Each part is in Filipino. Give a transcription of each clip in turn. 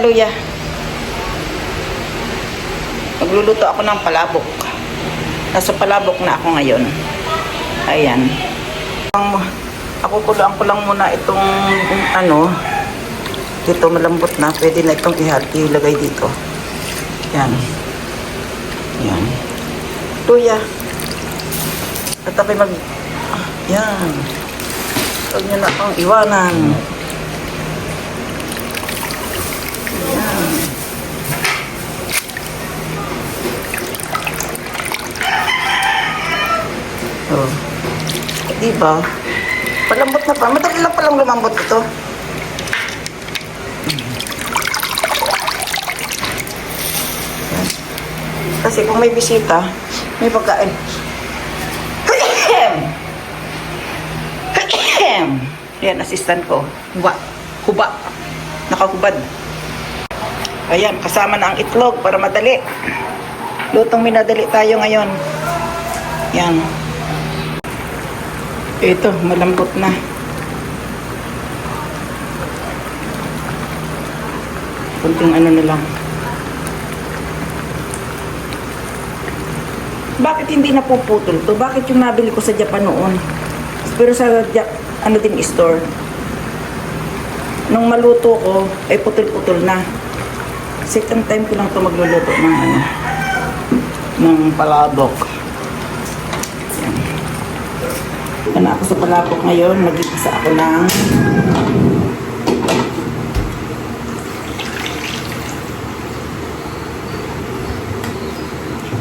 luya. Magluluto ako ng palabok. Nasa palabok na ako ngayon. Ayan. Ako kulaan ko lang muna itong ano. Dito malambot na. Pwede na itong ilagay dito. Yan. Yan. Luya. At ako'y yan. Huwag nyo na akong iwanan. Yan. Oh. Diba? Palambot na pa. Madali lang palang lumambot ito. Kasi kung may bisita, may pagkain. Ayan, assistant ko. Huba. Nakahubad. Ayan, kasama na ang itlog para madali. Lutong minadali tayo ngayon. Yan. Ito, malambot na. Kunting ano na lang. Bakit hindi napuputol to? Bakit yung nabili ko sa Japan noon? Pero sa ano din store. Nung maluto ko, ay putol-putol na. Second time ko lang to magluluto ng ano, ng palabok. Yan ako sa palabok ngayon. Mag-igisa ako ng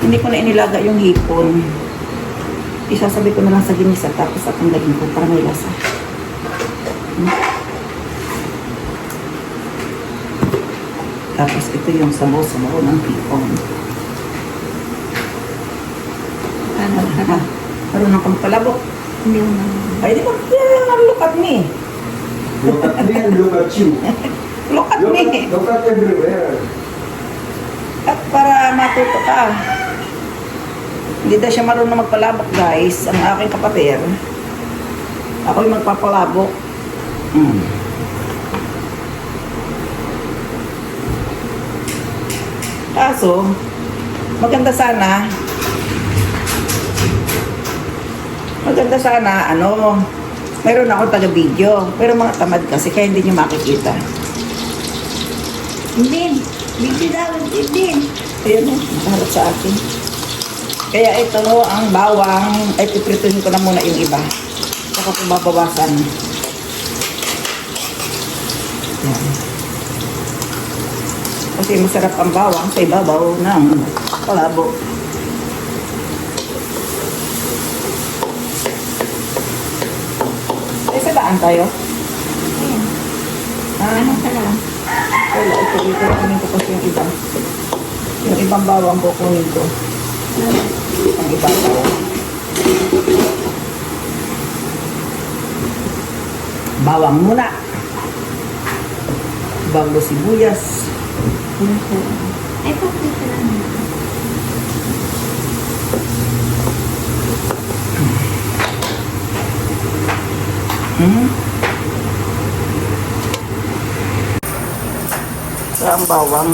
hindi ko na inilaga yung hipon. Isasabi ko na lang sa ginisa tapos at ang laging ko para may lasa. Tapos ito yung sabaw-sabaw ng hipon. Marunong kang palabok. Hindi mo na. Ay, di ba? Look at me. Look at me and look at you. Look at me. Look at everywhere. At para matuto ka. Hindi daw siya marunong magpalabok, guys. Ang aking kapatid. Ako'y magpapalabok. Kaso, maganda sana, ano, mayroon ako taga-video. Pero mga tamad kasi, kaya hindi nyo makikita. Hindi. Hindi daw. Hindi. Ayan o, nakaharap sa akin. Kaya ito ang bawang, ay piprituhin ko na muna yung iba. Saka ko babawasan. Yan. Kasi masarap ang bawang sa ibabaw ng palabok. Ay, sa daan tayo? Ayan. Ano ka lang? Wala, ito dito. Kunin ko kasi yung iba. Yung ibang bawang ko kunin ko. Ang ibang bawang. Bawang muna. Bago sibuyas. Ay, pakita lang. Sa ang bawang.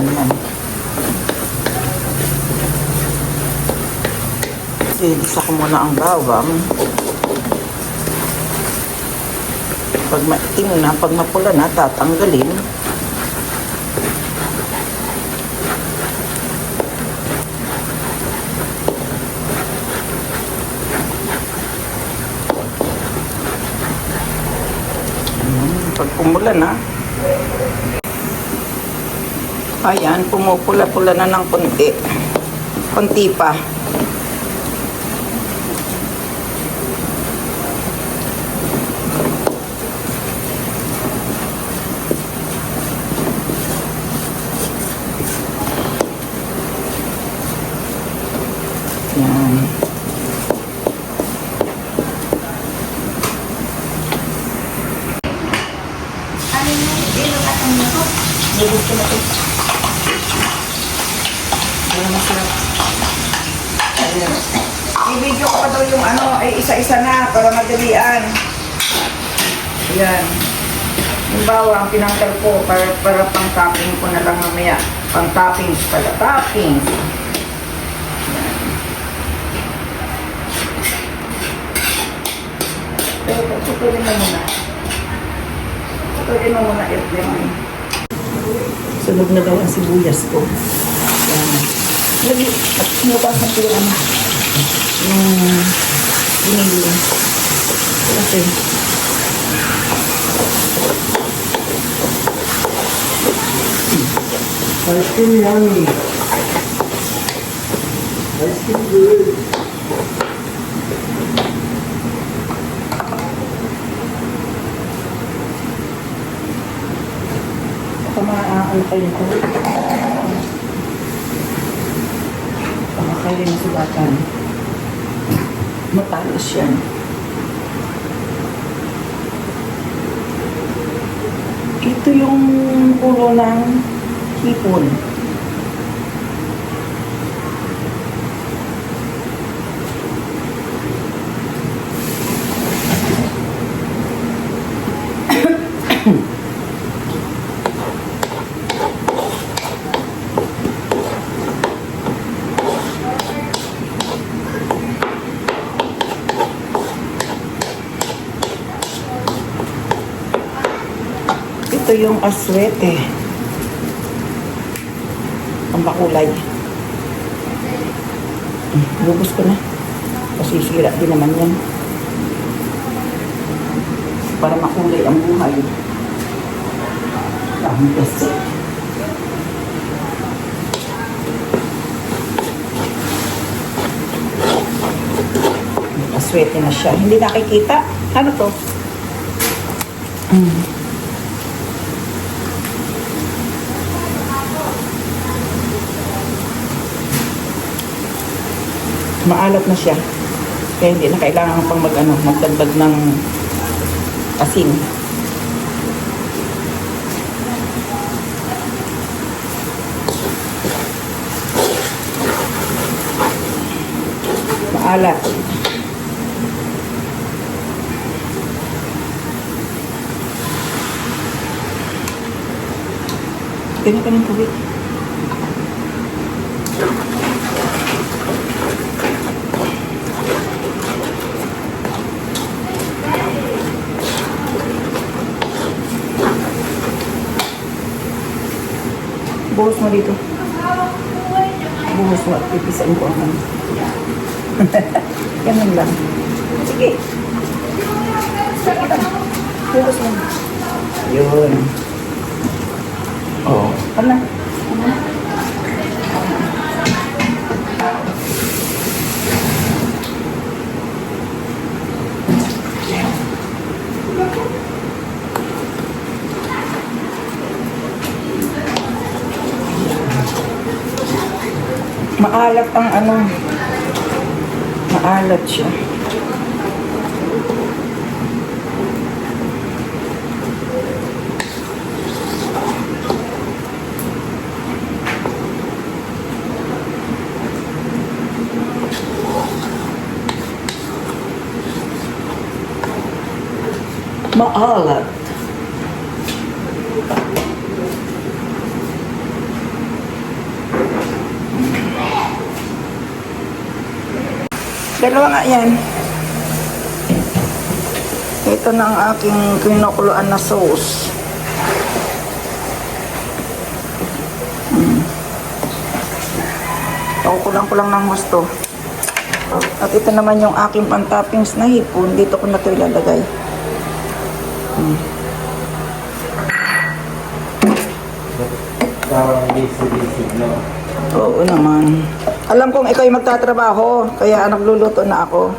Ayan. Igisa ko muna ang bawang. Pag maitim na, pag mapula na, tatanggalin. Pag pumula na, ayan, pumupula-pula na ng konti. Konti pa. Yan. Ano mo? Ilog at ang nito? Nilog ko na ito. Ano masarap. Ayan. I-video ko pa daw yung ano, ay isa-isa na para madalian. Ayan. Halimbawa, ang pinanggal ko para pang topping ko na lang mamaya. Pang toppings pala. Toppings. Pero putulin mo muna. Putulin mo muna i-lemon. Sunog na daw ang sibuyas ko. Yan. Lagi, at sinubasan ko yung ano. Yung binili. Kasi, Ice cream yummy. Ice cream good. ano kayo ko. Pamakain ng sugatan. Matalas yan. Ito yung ulo ng hipon. Ito yung aswete. Ang bakulay. Lubos ko na. Kasi sira din naman yan. Para makulay ang buhay. Dami kasi. Aswete na siya. Hindi nakikita. Ano to? Maalat na siya. Kaya hindi na kailangan pang magdagdag ng asin. Maalat. Ganyan ka ng tubig. Buhos mo dito. Buhos mo at pipisain ko ang ano. Ganun lang. Sige. Sige lang. Buhos mo. Yun. Oo. Ano? Maalat ang ano. Maalat siya. Maalat. Dalawa nga yan. Ito na ang aking kinukuluan na sauce. Pakukulang ko lang ng gusto. At ito naman yung aking pan-toppings na hipon. Dito ko na ito ilalagay. Basic, no? Oo naman. Alam kong ikaw yung magtatrabaho, kaya nagluluto na ako.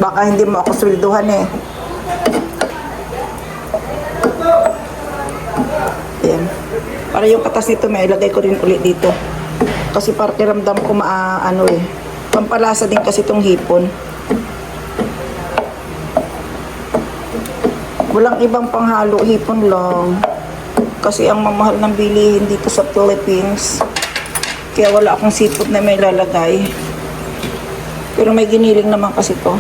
Baka hindi mo ako swelduhan eh. Ayan. Para yung katas nito, may ilagay ko rin ulit dito. Kasi pakiramdam ko pampalasa din kasi itong hipon. Walang ibang panghalo, hipon lang. Kasi ang mamahal ng bilihin dito sa Philippines. Kaya wala akong seafood na may lalagay. Pero may giniling naman kasi to.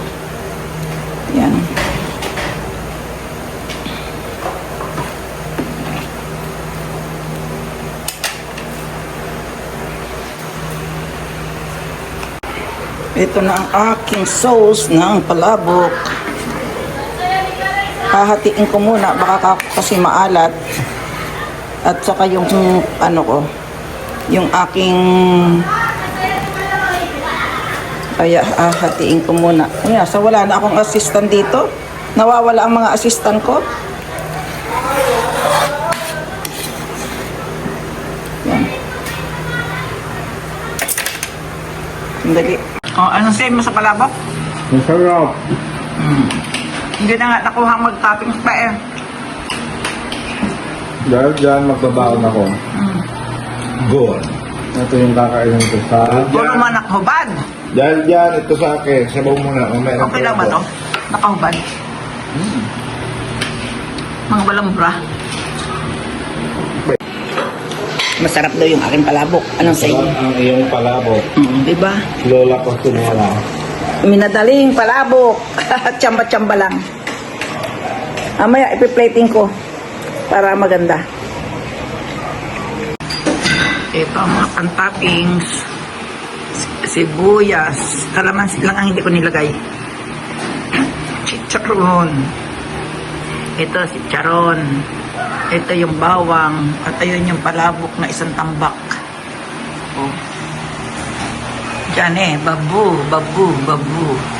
Yan. Ito na ang aking sauce ng palabok. Hahatiin ko muna, baka kasi maalat. At saka yung ano ko, yung aking, kaya hahatiin ko muna. Ayan, so wala na akong assistant dito. Nawawala ang mga assistant ko. Yan. Sandali. O, anong say mo sa palabok? Masarap. Hindi na nga nakuha mag-toppings pa eh. Dahil dyan, magbabaon ako. Good. Ito yung kakainin ko sa... Puro man nakahubad. Dahil dyan, ito sa akin. Sabaw muna. Mamaya Okay lang ba to? Nakahubad. Mga walang bra. Masarap daw yung aking palabok. Anong sa inyo? Ang iyong palabok. Diba? Lola ko tumira. Minadaling palabok. Tsamba-tsamba lang. Mamaya ipi-plating ko para maganda. Ito ang mga pan-toppings. Sibuyas. Kalamansi lang ang hindi ko nilagay. Chicharon. Ito si charon. Ito yung bawang. At ayun yung palabok na isang tambak. Oh. Diyan eh. Babu, babu, babu.